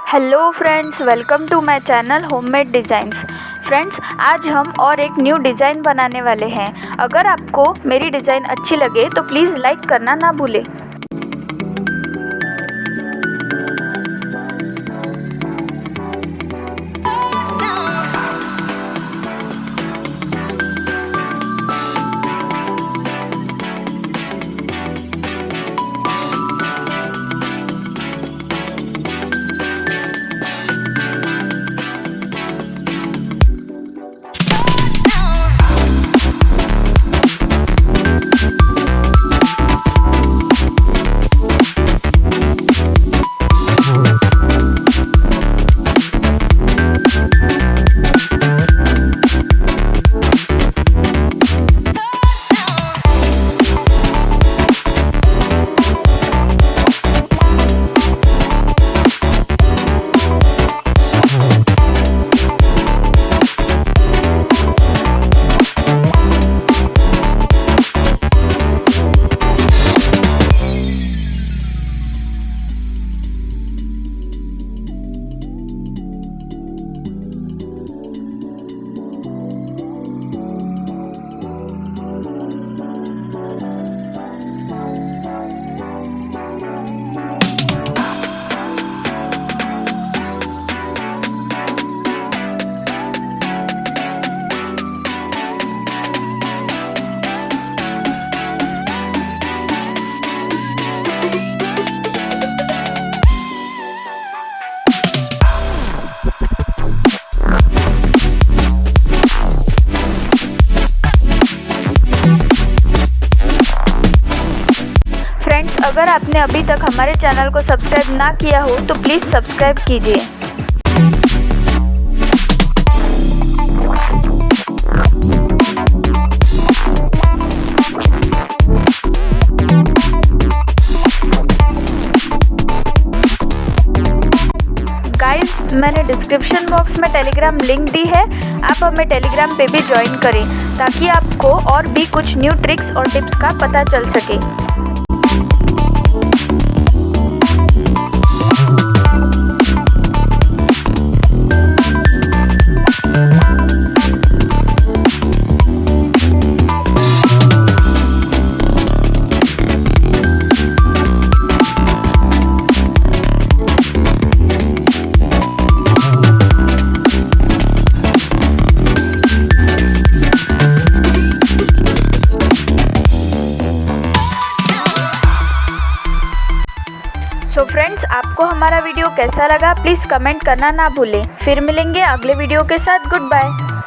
Hello friends, welcome to my channel homemade designs. Friends, आज हम और एक न्यू डिज़ाइन बनाने वाले हैं। अगर आपको मेरी डिज़ाइन अच्छी लगे तो प्लीज़ लाइक करना ना भूलें। फ्रेंड्स, अगर आपने अभी तक हमारे चैनल को सब्सक्राइब ना किया हो तो प्लीज़ सब्सक्राइब कीजिए। गाइस, मैंने डिस्क्रिप्शन बॉक्स में टेलीग्राम लिंक दी है। आप हमें टेलीग्राम पे भी ज्वाइन करें ताकि आपको और भी कुछ न्यू ट्रिक्स और टिप्स का पता चल सके। सो फ्रेंड्स, आपको हमारा वीडियो कैसा लगा प्लीज़ कमेंट करना ना भूलें। फिर मिलेंगे अगले वीडियो के साथ। Good bye.